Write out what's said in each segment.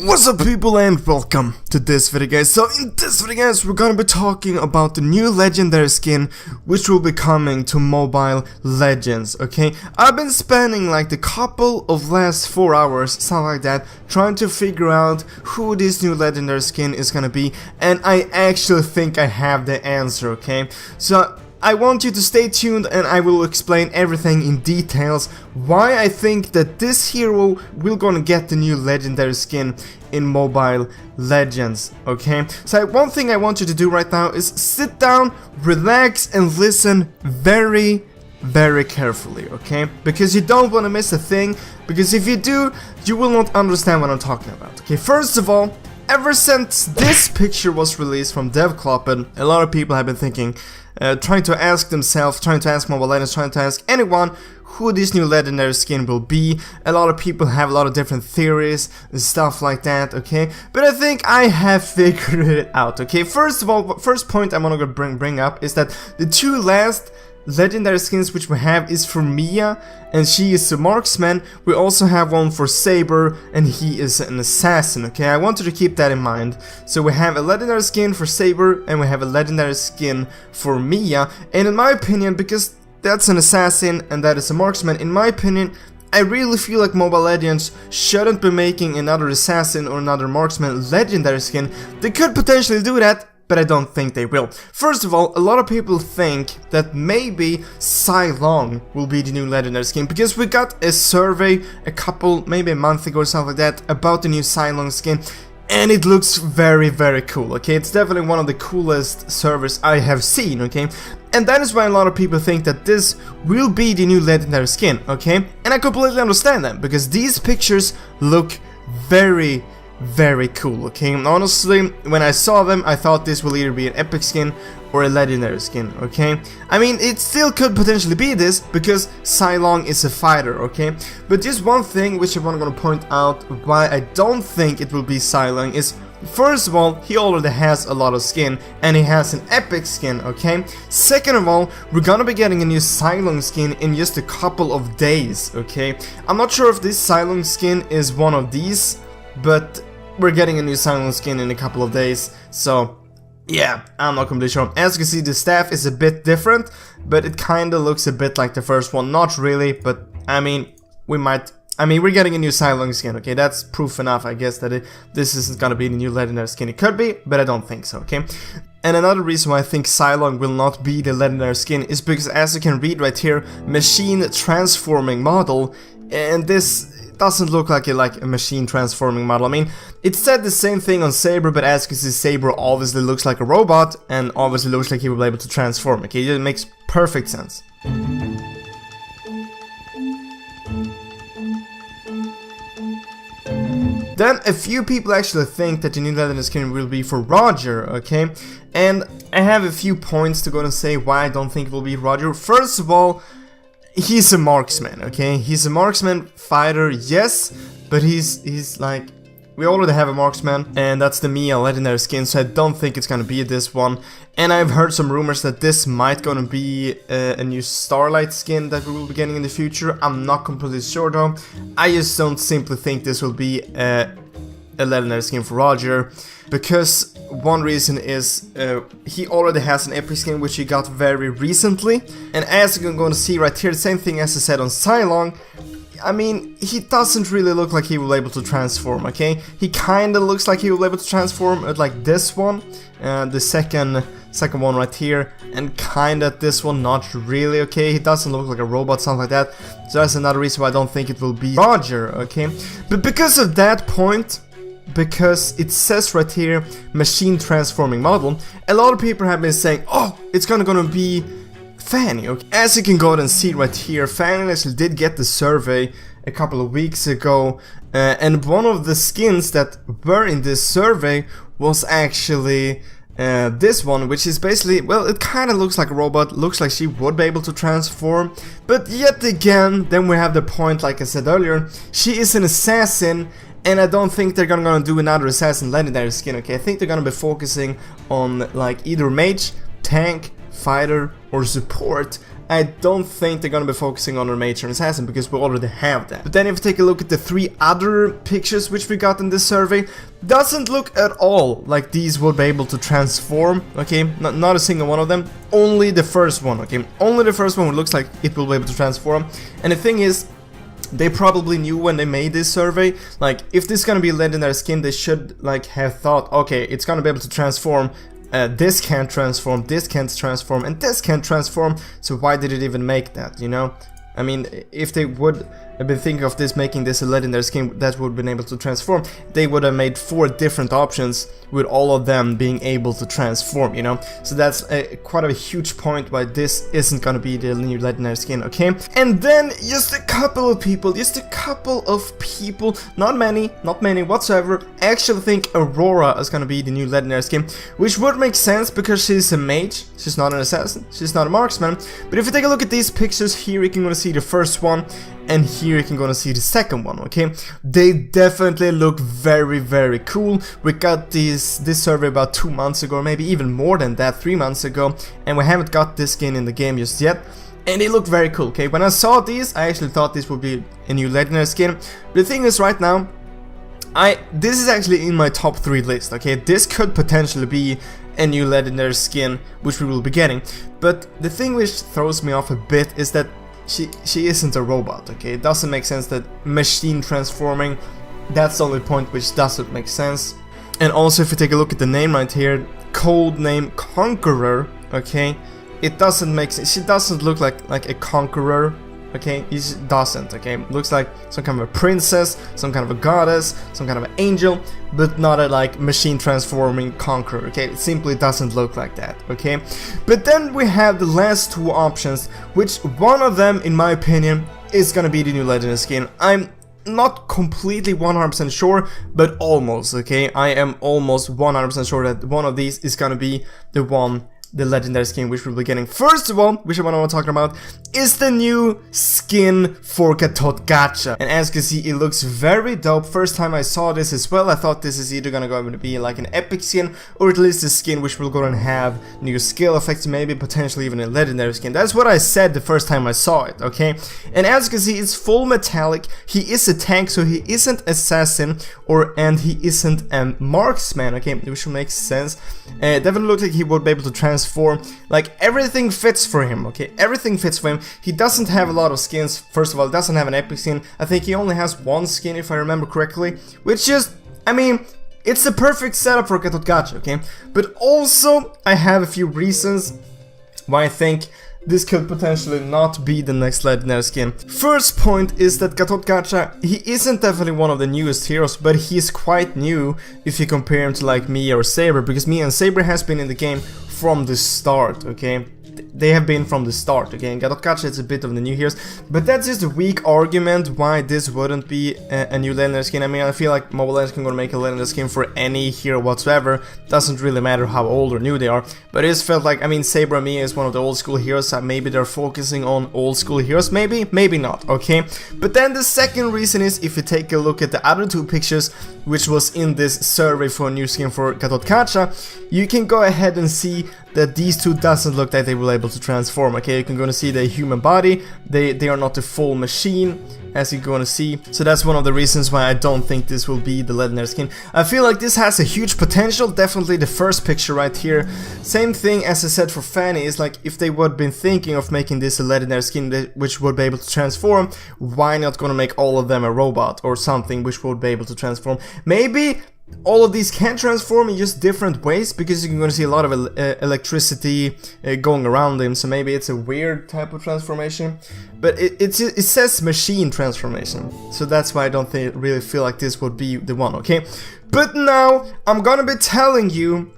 What's up people and welcome to this video guys. So in this video guys we're gonna be talking about the new legendary skin which will be coming to Mobile Legends, okay? I've been spending like the couple of last 4 hours, something like that, trying to figure out who this new legendary skin is gonna be, and I actually think I have the answer, okay? So I want you to stay tuned and I will explain everything in details why I think that this hero will gonna get the new legendary skin in Mobile Legends, okay? So one thing I want you to do right now is sit down, relax and listen very carefully, okay? Because you don't want to miss a thing, because if you do, you will not understand what I'm talking about, okay? First of all, ever since this picture was released from DevClopped, a lot of people have been thinking, trying to ask themselves, trying to ask Mobile Legends, trying to ask anyone who this new legendary skin will be. A lot of people have a lot of different theories and stuff like that, okay? But I think I have figured it out, okay? First of all, first point I'm gonna bring up is that the two last legendary skins which we have is for Mia, and she is a marksman. We also have one for Saber, and he is an assassin, okay? I wanted to keep that in mind. So we have a legendary skin for Saber, and we have a legendary skin for Mia, and in my opinion, because that's an assassin and that is a marksman, in my opinion, I really feel like Mobile Legends shouldn't be making another assassin or another marksman legendary skin. They could potentially do that, but I don't think they will. First of all, a lot of people think that maybe Cylong will be the new legendary skin, because we got a survey maybe a month ago or something like that, about the new Cylong skin, and it looks very cool, okay? It's definitely one of the coolest servers I have seen, okay? And that is why a lot of people think that this will be the new legendary skin, okay? And I completely understand that, because these pictures look very cool, okay? And honestly, when I saw them, I thought this will either be an epic skin or a legendary skin, okay? I mean, it still could potentially be this, because Cylong is a fighter, okay? But just one thing which I want to point out why I don't think it will be Cylong is, first of all, he already has a lot of skin, and he has an epic skin, okay? Second of all, we're gonna be getting a new Cylong skin in just a couple of days, okay? I'm not sure if this Cylong skin is one of these, but we're getting a new Cylong skin in a couple of days, so yeah, I'm not completely sure. As you can see, the staff is a bit different, but it kinda looks a bit like the first one. Not really, but I mean, we're getting a new Cylong skin, okay? That's proof enough, I guess, that this isn't gonna be the new legendary skin. It could be, but I don't think so, okay? And another reason why I think Cylong will not be the legendary skin is because, as you can read right here, machine transforming model, and this doesn't look like a machine transforming model. I mean, it said the same thing on Saber, but as you can see, Saber obviously looks like a robot, and obviously looks like he will be able to transform, okay? It makes perfect sense. Then a few people actually think that the new legendary skin will be for Roger, okay? And I have a few points to go and say why I don't think it will be Roger. First of all, he's a marksman, okay? He's a marksman fighter, yes, but he's like, we already have a marksman, and that's the Mia legendary skin, so I don't think it's gonna be this one. And I've heard some rumors that this might gonna be a new Starlight skin that we will be getting in the future. I'm not completely sure though. I just don't simply think this will be a legendary skin for Roger, because one reason is he already has an epic skin which he got very recently, and as you're going to see right here, the same thing as I said on Cylong. I mean, he doesn't really look like he will be able to transform, okay? He kinda looks like he will be able to transform at like this one, the second one right here, and kinda this one, not really, okay? He doesn't look like a robot, something like that, so that's another reason why I don't think it will be Roger, okay? But because of that point, because it says right here, machine transforming model, a lot of people have been saying, oh, it's gonna be Fanny, okay? As you can go ahead and see right here, Fanny actually did get the survey a couple of weeks ago, and one of the skins that were in this survey was actually this one, which is basically, well, it kind of looks like a robot, looks like she would be able to transform, but yet again, then we have the point, like I said earlier, she is an assassin, and I don't think they're gonna do another assassin legendary skin, okay? I think they're gonna be focusing on like either mage, tank, fighter, or support, I don't think they're gonna be focusing on our Matron Assassin because we already have that. But then if you take a look at the 3 other pictures which we got in this survey, doesn't look at all like these would be able to transform, okay? Not a single one of them, only the first one, okay? Only the first one looks like it will be able to transform. And the thing is, they probably knew when they made this survey, like, if this is gonna be a legendary skin, they should, like, have thought, okay, it's gonna be able to transform, this can't transform, this can't transform, and this can't transform, so why did it even make that, you know? I mean, if they would have been thinking of this, making this a legendary skin that would have been able to transform, they would have made 4 different options with all of them being able to transform, you know? So that's quite a huge point why this isn't gonna be the new legendary skin, okay? And then just a couple of people, not many whatsoever, actually think Aurora is gonna be the new legendary skin, which would make sense because she's a mage, she's not an assassin, she's not a marksman. But if you take a look at these pictures here, you can gonna see the first one, and here you can gonna see the second one, okay? They definitely look very cool. We got this survey about 2 months ago, or maybe even more than that, 3 months ago, and we haven't got this skin in the game just yet. And they look very cool, okay? When I saw these, I actually thought this would be a new legendary skin. But the thing is, right now, this is actually in my top 3 list, okay? This could potentially be a new legendary skin, which we will be getting. But the thing which throws me off a bit is that she isn't a robot, okay? It doesn't make sense that machine transforming, that's the only point which doesn't make sense. And also, if you take a look at the name right here, code name Conqueror, okay? It doesn't make sense. She doesn't look like a conqueror, okay? He just doesn't, okay? Looks like some kind of a princess, some kind of a goddess, some kind of an angel, but not a like machine transforming conqueror, okay? It simply doesn't look like that, okay? But then we have the last 2 options, which one of them, in my opinion, is gonna be the new legendary skin. I'm not completely 100% sure, but almost, okay? I am almost 100% sure that one of these is gonna be the legendary skin which we'll be getting. First of all, which one I'm talking about, is the new skin for Katot Gacha. And as you can see, it looks very dope. First time I saw this as well, I thought this is either gonna go to be like an epic skin, or at least a skin which will go and have new skill effects, maybe potentially even a legendary skin. That's what I said the first time I saw it, okay? And as you can see, it's full metallic. He is a tank, so he isn't assassin, and he isn't a marksman, okay? Which will make sense. Definitely looks like he would be able to transform. Like, everything fits for him, okay? Everything fits for him. He doesn't have a lot of skins. First of all, doesn't have an epic skin. I think he only has 1 skin, if I remember correctly, which is, I mean, it's the perfect setup for Katot Gacha, okay? But also, I have a few reasons why I think this could potentially not be the next legendary skin. First point is that Katot Gacha, he isn't definitely one of the newest heroes, but he's quite new if you compare him to like me or Saber, because me and Saber has been in the game from the start, okay? They have been from the start, okay? And Katot Gacha is a bit of the new heroes, but that's just a weak argument why this wouldn't be a new legendary skin. I mean, I feel like Mobile Legends can go make a legendary skin for any hero whatsoever. Doesn't really matter how old or new they are, but it just felt like, I mean, Saber and Mia is one of the old school heroes, so maybe they're focusing on old school heroes, maybe not, okay? But then the second reason is, if you take a look at the other 2 pictures, which was in this survey for a new skin for Katot Gacha, you can go ahead and see that these 2 doesn't look like they were able to transform, okay? You can go and see the human body, they are not a full machine, as you're going to see. So that's one of the reasons why I don't think this will be the legendary skin. I feel like this has a huge potential, definitely the first picture right here. Same thing as I said for Fanny, is like, if they would have been thinking of making this a legendary skin which would be able to transform, why not gonna make all of them a robot or something which would be able to transform? Maybe all of these can transform in just different ways, because you're going to see a lot of electricity going around them, so maybe it's a weird type of transformation. But it says machine transformation, so that's why I don't really feel like this would be the one, okay? But now, I'm gonna be telling you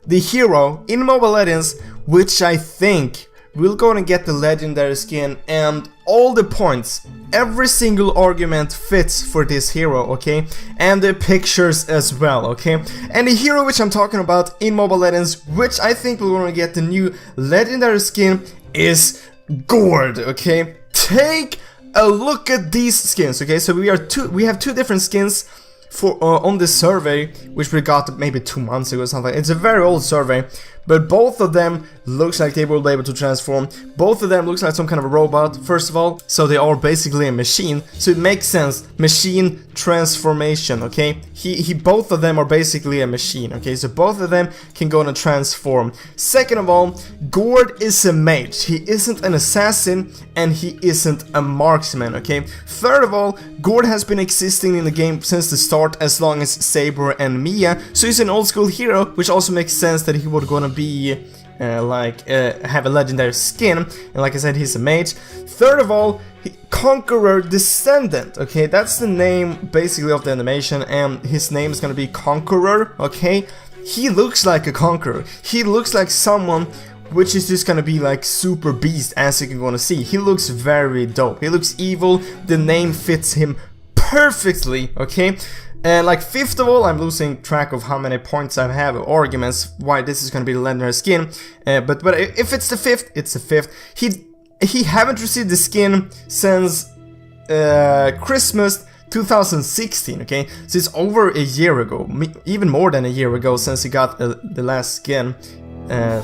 the hero in Mobile Legends, which I think will go and get the legendary skin, and all the points, every single argument fits for this hero, okay? And the pictures as well, okay? And the hero which I'm talking about in Mobile Legends, which I think will go and get the new legendary skin, is Gord, okay? Take a look at these skins, okay? So we have 2 different skins for on this survey, which we got maybe 2 months ago or something. It's a very old survey, but both of them looks like they will be able to transform. Both of them looks like some kind of a robot, first of all, so they are basically a machine, so it makes sense. Machine transformation, okay? Both of them are basically a machine, okay? So both of them can go and transform. Second of all, Gord is a mage. He isn't an assassin and he isn't a marksman, okay? Third of all, Gord has been existing in the game since the start, as long as Saber and Mia, so he's an old school hero, which also makes sense that he would gonna be have a legendary skin, and like I said, he's a mage. Third of all, Conqueror Descendant, okay, that's the name basically of the animation, and his name is gonna be Conqueror, okay? He looks like a conqueror. He looks like someone which is just gonna be like super beast, as you can gonna see. He looks very dope. He looks evil. The name fits him perfectly, okay? And like fifth of all, I'm losing track of how many points I have, or arguments why this is gonna be the legendary skin. But if it's the fifth, it's the fifth. He haven't received the skin since Christmas 2016, okay? So it's over a year ago, even more than a year ago since he got the last skin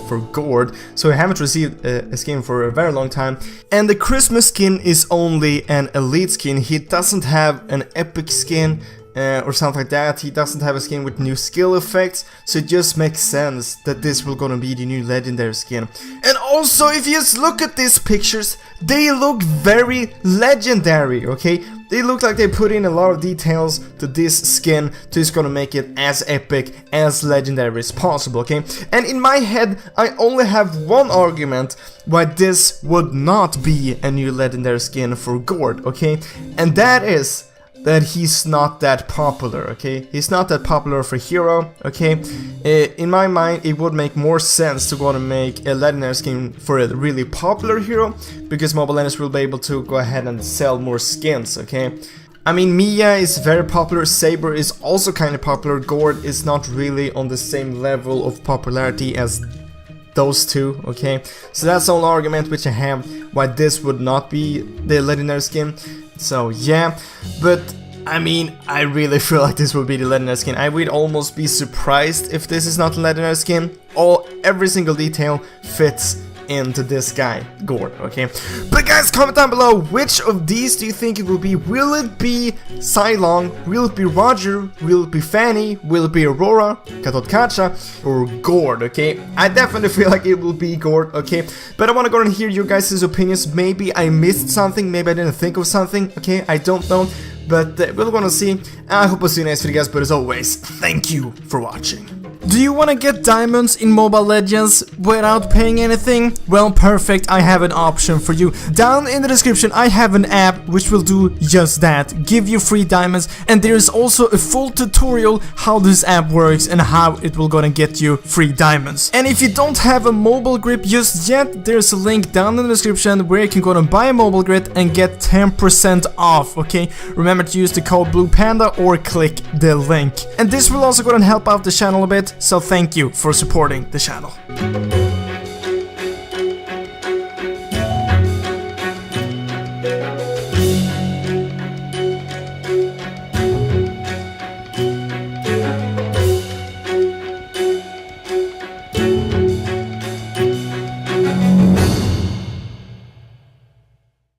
for Gord, so I haven't received a skin for a very long time. And the Christmas skin is only an elite skin. He doesn't have an epic skin or something like that. He doesn't have a skin with new skill effects, so it just makes sense that this will gonna be the new legendary skin. And also, if you just look at these pictures, they look very legendary, okay? They look like they put in a lot of details to this skin to just gonna make it as epic, as legendary as possible, okay? And in my head, I only have one argument why this would not be a new legendary skin for Gord, okay? And that is that he's not that popular, okay? He's not that popular for hero, okay? In my mind, it would make more sense to go and make a legendary skin for a really popular hero, because Mobile Legends will be able to go ahead and sell more skins, okay? I mean, Mia is very popular, Saber is also kind of popular, Gord is not really on the same level of popularity as those two, okay? So that's the only argument which I have why this would not be the legendary skin. So yeah, but I mean, I really feel like this will be the legendary skin. I would almost be surprised if this is not the legendary skin. Every single detail fits into this guy, Gord, okay? But guys, comment down below, which of these do you think it will be? Will it be Cylon? Will it be Roger? Will it be Fanny? Will it be Aurora, Katotkacha, or Gord, okay? I definitely feel like it will be Gord, okay? But I want to go and hear your guys' opinions. Maybe I missed something, maybe I didn't think of something, okay? I don't know, but we're gonna see. I hope I'll see you next video, guys, but as always, thank you for watching. Do you want to get diamonds in Mobile Legends without paying anything? Well, perfect, I have an option for you. Down in the description I have an app which will do just that, give you free diamonds, and there is also a full tutorial how this app works and how it will gonna get you free diamonds. And if you don't have a mobile grip just yet, there's a link down in the description where you can go and buy a mobile grip and get 10% off, okay? Remember to use the code BluePanda or click the link. And this will also go and help out the channel a bit, so thank you for supporting the channel.